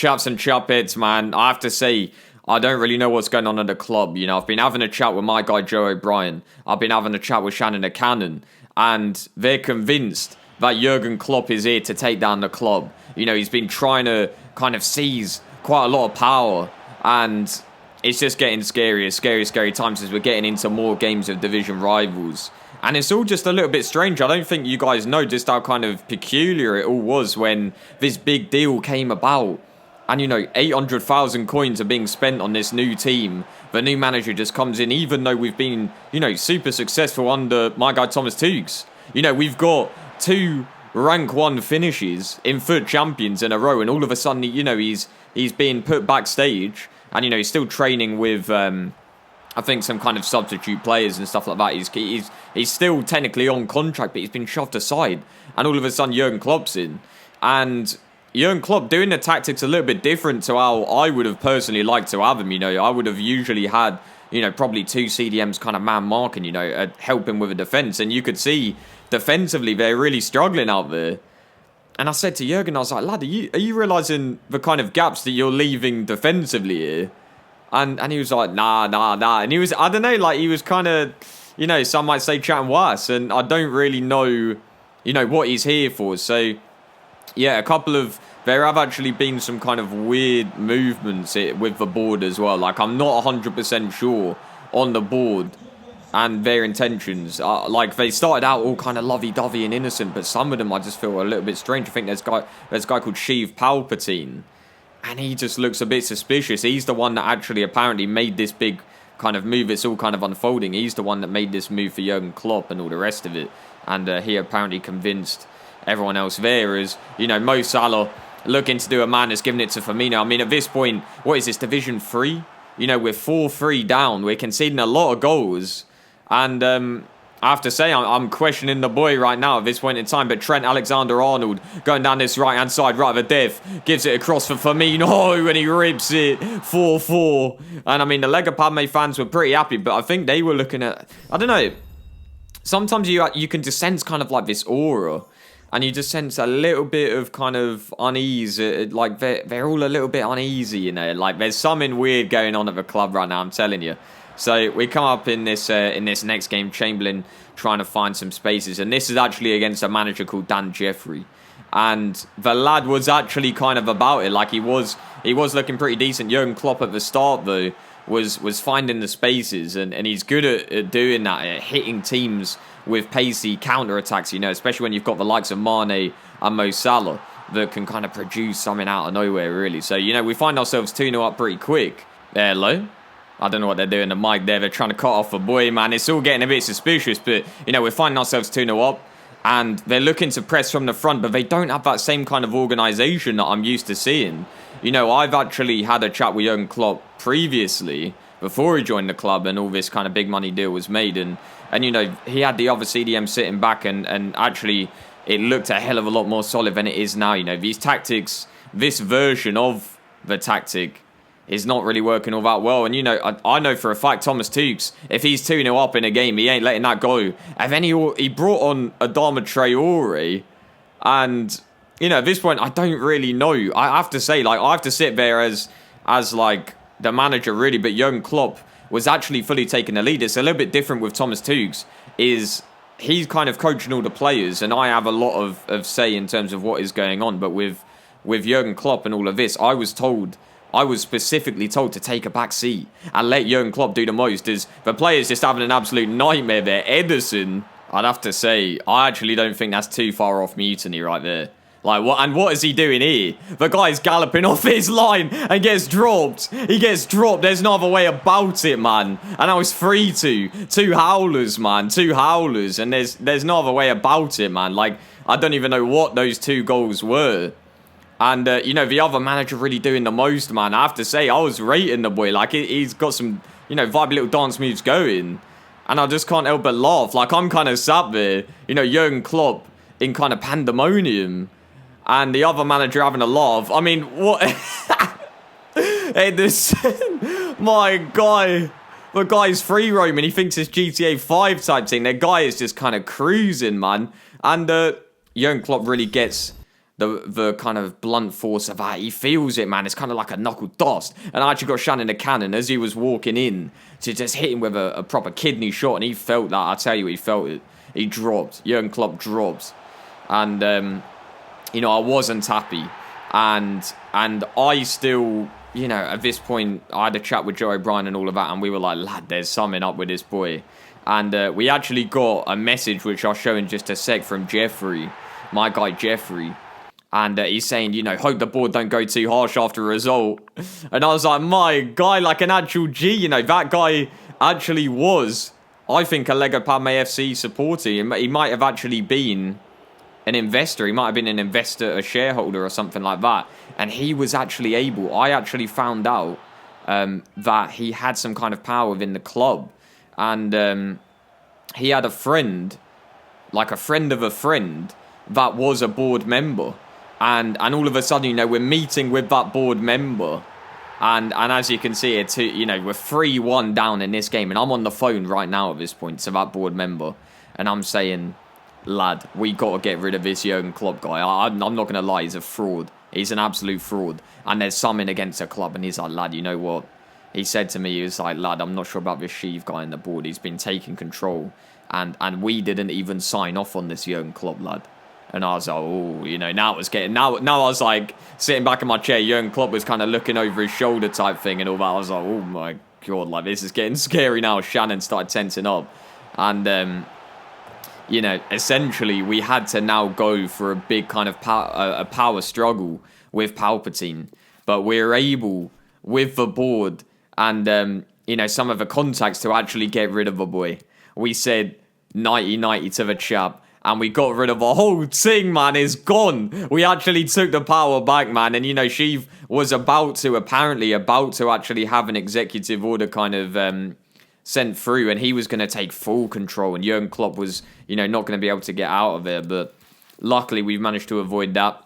Chaps and chapets, man. I have to say, I don't really know what's going on at the club. You know, I've been having a chat with my guy, Joe O'Brien. I've been having a chat with Shannon the Cannon. And they're convinced that Jurgen Klopp is here to take down the club. You know, he's been trying to kind of seize quite a lot of power. And it's just getting scarier, scary times as we're getting into more games of division rivals. And it's all just a little bit strange. I don't think you guys know just how kind of peculiar it all was when this big deal came about. And, you know, 800,000 coins are being spent on this new team. The new manager just comes in, even though we've been, you know, super successful under my guy Thomas Tuchel. You know, we've got 2 rank 1 finishes in FUT Champions in a row. And all of a sudden, you know, he's being put backstage. And, you know, he's still training with, I think, some kind of substitute players and stuff like that. He's still technically on contract, but he's been shoved aside. And all of a sudden, Jurgen Klopp's in. And Jurgen Klopp doing the tactics a little bit different to how I would have personally liked to have him. You know, I would have usually had, you know, probably 2 CDMs kind of man marking, you know, helping with a defence. And you could see defensively they're really struggling out there. And I said to Jurgen, I was like, lad, are you realising the kind of gaps that you're leaving defensively here? And he was like, nah. And he was, I don't know, like he was kind of, you know, some might say chatting worse. And I don't really know, you know, what he's here for. So, yeah, there have actually been some kind of weird movements with the board as well. Like, I'm not 100% sure on the board and their intentions. Like, they started out all kind of lovey-dovey and innocent, but some of them I just feel a little bit strange. I think there's a guy called Sheev Palpatine, and he just looks a bit suspicious. He's the one that actually apparently made this big kind of move. It's all kind of unfolding. He's the one that made this move for Jurgen Klopp and all the rest of it. And he apparently convinced everyone else there is, you know, Mo Salah looking to do a madness, giving it to Firmino. I mean, at this point, what is this, Division 3? You know, we're 4-3 down. We're conceding a lot of goals. And I have to say, I'm questioning the boy right now at this point in time. But Trent Alexander-Arnold going down this right-hand side, right of the death, gives it across for Firmino, and he rips it 4-4. And I mean, the Lega Padme fans were pretty happy, but I think they were looking at, I don't know, sometimes you can just sense kind of like this aura. And you just sense a little bit of kind of unease. Like, they're all a little bit uneasy, you know. Like, there's something weird going on at the club right now, I'm telling you. So, we come up in this next game, Chamberlain trying to find some spaces. And this is actually against a manager called Dan Jeffrey. And the lad was actually kind of about it. Like, he was looking pretty decent. Jurgen Klopp at the start, though, was finding the spaces. And he's good at doing that, at hitting teams with pacey counter-attacks, you know, especially when you've got the likes of Mane and Mo Salah that can kind of produce something out of nowhere, really. So, you know, we find ourselves 2-0 up pretty quick. Hello? I don't know what they're doing. The mic there, they're trying to cut off a boy, man. It's all getting a bit suspicious, but, you know, we're finding ourselves 2-0 up, and they're looking to press from the front, but they don't have that same kind of organisation that I'm used to seeing. You know, I've actually had a chat with Jurgen Klopp previously, before he joined the club and all this kind of big money deal was made, and you know, he had the other CDM sitting back, and actually it looked a hell of a lot more solid than it is now. You know, these tactics, this version of the tactic is not really working all that well. And, you know, I know for a fact Thomas Tuchel, if he's 2-0 up in a game, he ain't letting that go. And then he brought on Adama Traore, and, you know, at this point, I don't really know. I have to say, like, I have to sit there as like, the manager, really, but Jurgen Klopp was actually fully taking the lead. It's a little bit different with Thomas Tuchel, is he's kind of coaching all the players, and I have a lot of say in terms of what is going on. But with Jurgen Klopp and all of this, I was specifically told to take a back seat and let Jurgen Klopp do the most, as the players just having an absolute nightmare there. Ederson, I'd have to say, I actually don't think that's too far off mutiny right there. Like, what is he doing here? The guy's galloping off his line and gets dropped. He gets dropped. There's no other way about it, man. And I was 3-2. 2 howlers, man. 2 howlers. And there's no other way about it, man. Like, I don't even know what those 2 goals were. And, you know, the other manager really doing the most, man. I have to say, I was rating the boy. Like, he's got some, you know, vibe little dance moves going. And I just can't help but laugh. Like, I'm kind of sat there, you know, Jurgen Klopp in kind of pandemonium. And the other manager having a laugh. I mean, what? Ederson, my guy. The guy's free roaming. He thinks it's GTA 5 type thing. The guy is just kind of cruising, man. And Jurgen Klopp really gets the kind of blunt force of that. He feels it, man. It's kind of like a knuckle dust. And I actually got Shannon the Cannon as he was walking in to just hit him with a proper kidney shot, and he felt that. I tell you, he felt it. He dropped. Jurgen Klopp dropped, and I wasn't happy, and I still, at this point, I had a chat with Joe O'Brien and all of that, and we were like, lad, there's something up with this boy. And we actually got a message, which I'll show in just a sec, from Jeffrey, my guy Jeffrey. And he's saying, hope the board don't go too harsh after a result. And I was like, my guy, like an actual G, that guy actually was, I think, a Lego Padme FC supporter. He might have actually been an investor. He might have been an investor, a shareholder or something like that. And he was actually able, I actually found out that he had some kind of power within the club. And he had a friend, like a friend of a friend, that was a board member. And all of a sudden, we're meeting with that board member. And as you can see, we're 3-1 down in this game. And I'm on the phone right now at this point to that board member. And I'm saying, lad, we got to get rid of this Jurgen Klopp guy. I'm not going to lie, he's a fraud. He's an absolute fraud. And there's something against the club. And he's like, lad, you know what? He said to me, he was like, lad, I'm not sure about this Sheev guy in the board. He's been taking control. And we didn't even sign off on this Jurgen Klopp, lad. And I was like, oh, now it was getting... Now I was like, sitting back in my chair, Jurgen Klopp was kind of looking over his shoulder type thing and all that. I was like, oh my God, like, this is getting scary now. Shannon started tensing up. And, essentially, we had to now go for a big kind of power struggle with Palpatine. But we were able, with the board and, some of the contacts, to actually get rid of the boy. We said 90-90 to the chap. And we got rid of the whole thing, man. It's gone. We actually took the power back, man. And, Sheev was about to actually have an executive order kind of sent through. And he was going to take full control. And Jurgen Klopp was, not going to be able to get out of it. But luckily, we've managed to avoid that.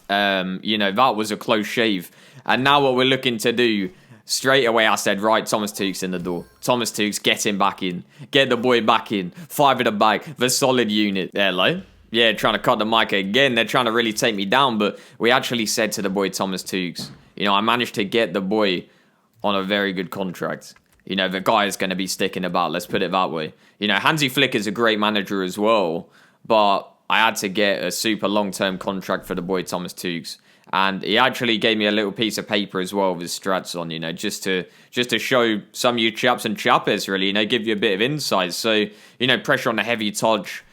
That was a close shave. And now what we're looking to do... Straight away, I said, right, Thomas Tuchel in the door. Thomas Tuchel, get him back in. Get the boy back in. 5 at the back. The solid unit. Hello? Yeah, trying to cut the mic again. They're trying to really take me down. But we actually said to the boy, Thomas Tuchel, I managed to get the boy on a very good contract. The guy is going to be sticking about. Let's put it that way. Hansi Flick is a great manager as well. But I had to get a super long-term contract for the boy, Thomas Tuchel. And he actually gave me a little piece of paper as well with his strats on, just to show some of you chaps and chappers, really, give you a bit of insight. So, pressure on the heavy touch.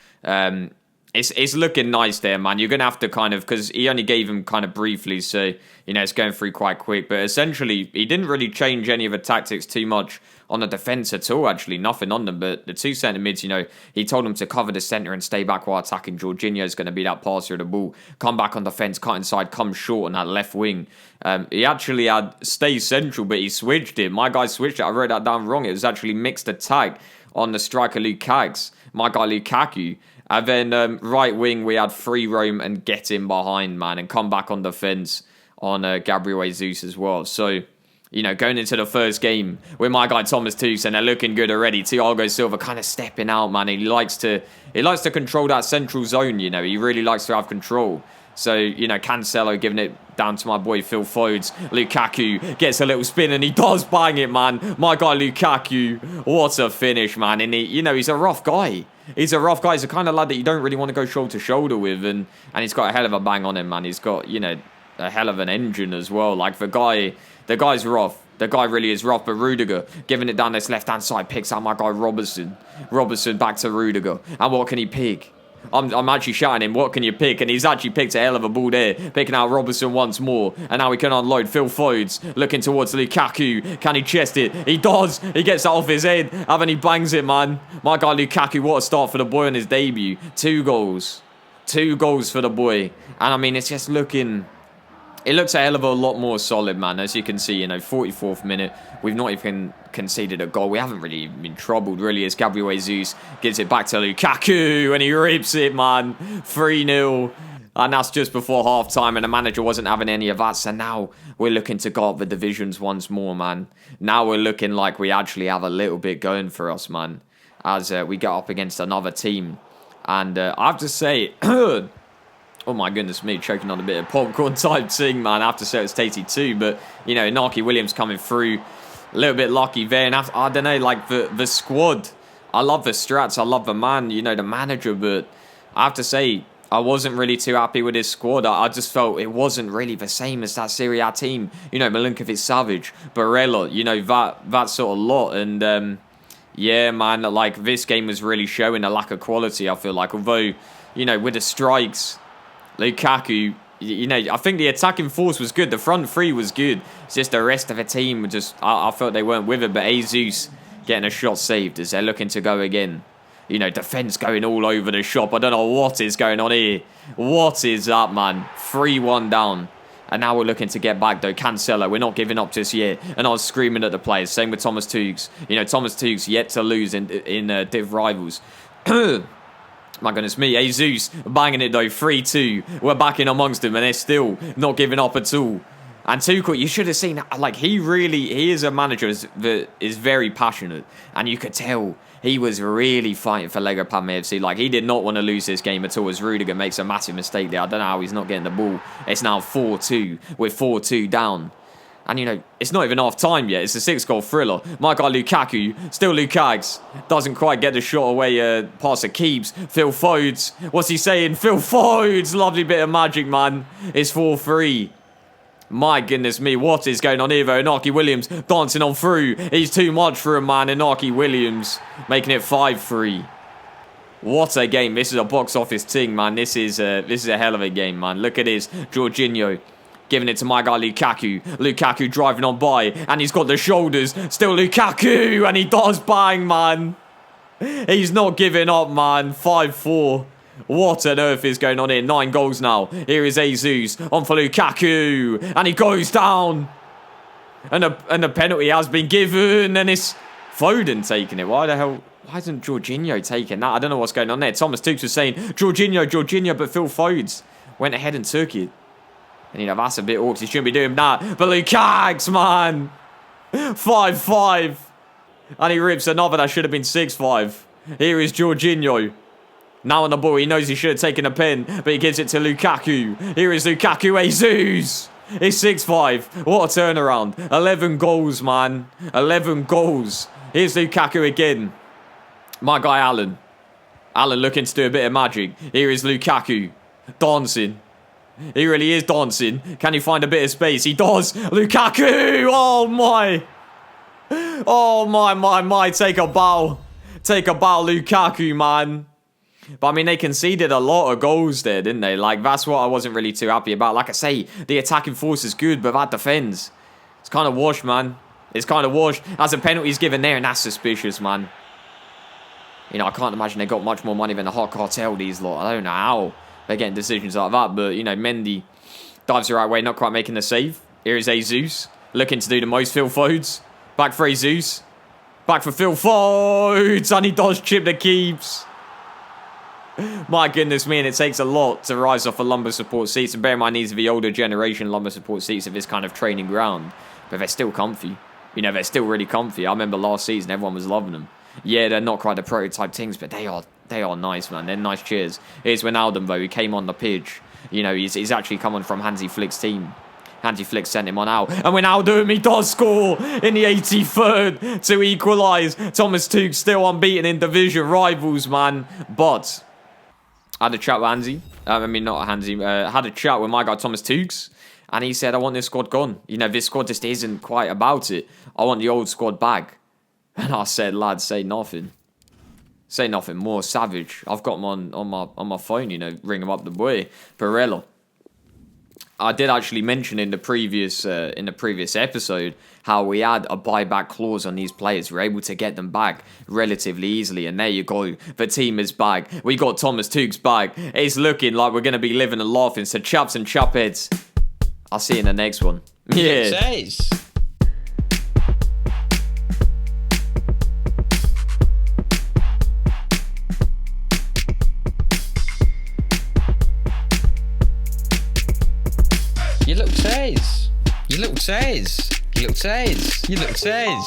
It's looking nice there, man. You're going to have to kind of, because he only gave him kind of briefly, so, it's going through quite quick. But essentially, he didn't really change any of the tactics too much on the defence at all, actually. Nothing on them. But the two centre mids, he told them to cover the centre and stay back while attacking. Jorginho's going to be that passer of the ball. Come back on defence, cut inside, come short on that left wing. He actually had stay central, but he switched it. My guy switched it. I wrote that down wrong. It was actually mixed attack on the striker Lukacs. My guy Lukaku. And then right wing, we had free roam and get in behind, man, and come back on defence on Gabriel Jesus as well. So, going into the first game with my guy Thomas Tuchel, and they're looking good already. Thiago Silva kind of stepping out, man. He likes to control that central zone, He really likes to have control. So, Cancelo giving it down to my boy Phil Fodes. Lukaku gets a little spin and he does bang it, man. My guy Lukaku, what a finish, man. And he's a rough guy. He's a rough guy. He's the kind of lad that you don't really want to go shoulder to shoulder with. And he's got a hell of a bang on him, man. He's got, a hell of an engine as well. Like, the guy's rough. The guy really is rough. But Rudiger, giving it down this left-hand side, picks out my guy Robertson. Robertson back to Rudiger. And what can he pick? I'm actually shouting him, what can you pick? And he's actually picked a hell of a ball there, picking out Robertson once more. And now we can unload Phil Fodes, looking towards Lukaku. Can he chest it? He does. He gets that off his head. And then he bangs it, man. My guy Lukaku, what a start for the boy on his debut. 2 goals. 2 goals for the boy. And it's just looking... It looks a hell of a lot more solid, man. As you can see, 44th minute. We've not even conceded a goal. We haven't really been troubled, really, as Gabriel Jesus gives it back to Lukaku, and he rips it, man. 3-0. And that's just before half-time, and the manager wasn't having any of that. So now we're looking to go up the divisions once more, man. Now we're looking like we actually have a little bit going for us, man, as we get up against another team. And I have to say... Oh my goodness me, choking on a bit of popcorn type thing, man. I have to say it's tasty too. But, you know, Inaki Williams coming through. A little bit lucky there. And I don't know, like the squad. I love the strats. I love the man, you know, the manager. But I have to say, I wasn't really too happy with his squad. I just felt it wasn't really the same as that Serie A team. You know, Milinkovic, Savic, Barella, you know, that sort of lot. And, yeah, man, like, this game was really showing a lack of quality, I feel like. Although, you know, with the strikes, Lukaku, you know, I think the attacking force was good. The front three was good. It's just the rest of the team just, I felt they weren't with it. But Jesus getting a shot saved as they're looking to go again. You know, defence going all over the shop. I don't know what is going on here. What is that, man? 3-1 down. And now we're looking to get back, though. Cancelo, we're not giving up just yet. And I was screaming at the players. Same with Thomas Tuchel. You know, Thomas Tuchel yet to lose in Div Rivals. My goodness me. Jesus banging it, though. 3-2. We're back in amongst them, and they're still not giving up at all. And Tuchel, you should have seen, like, he is a manager that is very passionate. And you could tell he was really fighting for Lego Padme FC. Like, he did not want to lose this game at all as Rudiger makes a massive mistake there. I don't know how he's not getting the ball. It's now 4-2. We're 4-2 down. And, you know, it's not even half time yet. It's a 6-goal thriller. My guy Lukaku, still Lukags, doesn't quite get the shot away past the keeps. Phil Fodes, what's he saying? Phil Fodes, lovely bit of magic, man. It's 4-3. My goodness me, what is going on here though? Inaki Williams dancing on through. He's too much for him, man. Inaki Williams making it 5-3. What a game. This is a box office thing, man. This is a hell of a game, man. Look at this. Jorginho giving it to my guy Lukaku. Lukaku driving on by, and he's got the shoulders. Still Lukaku, and he does bang, man. He's not giving up, man. 5-4. What on earth is going on here? 9 goals now. Here is Jesus on for Lukaku. And he goes down. And the penalty has been given. And it's Foden taking it. Why the hell? Why isn't Jorginho taking that? I don't know what's going on there. Thomas Tuchel was saying, Jorginho, but Phil Fodes went ahead and took it. And, you know, that's a bit awkward. He shouldn't be doing that. But Lukaku, man. 5-5. And he rips another. That should have been 6-5. Here is Jorginho. Now on the ball, he knows he should have taken a pen, but he gives it to Lukaku. Here is Lukaku, Jesus! It's 6-5. What a turnaround. 11 goals, man. 11 goals. Here's Lukaku again. My guy, Alan. Alan looking to do a bit of magic. Here is Lukaku. Dancing. He really is dancing. Can he find a bit of space? He does. Lukaku! Oh, my. Oh, my. Take a bow. Take a bow, Lukaku, man. But, I mean, they conceded a lot of goals there, didn't they? Like, that's what I wasn't really too happy about. Like I say, the attacking force is good, but that defence, it's kind of washed, man. It's kind of washed. As a penalty's given there, and that's suspicious, man. You know, I can't imagine they got much more money than the Hot Cartel, these lot. I don't know how they're getting decisions like that. But, you know, Mendy dives the right way, not quite making the save. Here is Jesus, looking to do the most. Phil Fodes. Back for Jesus. Back for Phil Fodes. And he does chip the keeps. My goodness me, and it takes a lot to rise off a lumbar support seats. And bear in mind, these are the older generation lumbar support seats of this kind of training ground. But they're still comfy. You know, they're still really comfy. I remember last season, everyone was loving them. Yeah, they're not quite the prototype things, but they are nice, man. They're nice chairs. Here's Wijnaldum, though. He came on the pitch. You know, he's actually coming from Hansi Flick's team. Hansi Flick sent him on out. And Wijnaldum, he does score in the 83rd to equalise. Thomas Tuchel still unbeaten in division rivals, man. But I had a chat with Hansi. I mean, not Hansi. Had a chat with my guy, Thomas Tuchel. And he said, I want this squad gone. You know, this squad just isn't quite about it. I want the old squad back. And I said, lad, say nothing. Say nothing more. Savage. I've got him on my phone, you know, ring him up the boy. Barella. I did actually mention in the previous episode how we had a buyback clause on these players. We're able to get them back relatively easily. And there you go. The team is back. We got Thomas Tuchel back. It's looking like we're going to be living and laughing. So chaps and chapheads, I'll see you in the next one. Yeah. You look tez. You look tez. You look tez. You look tez.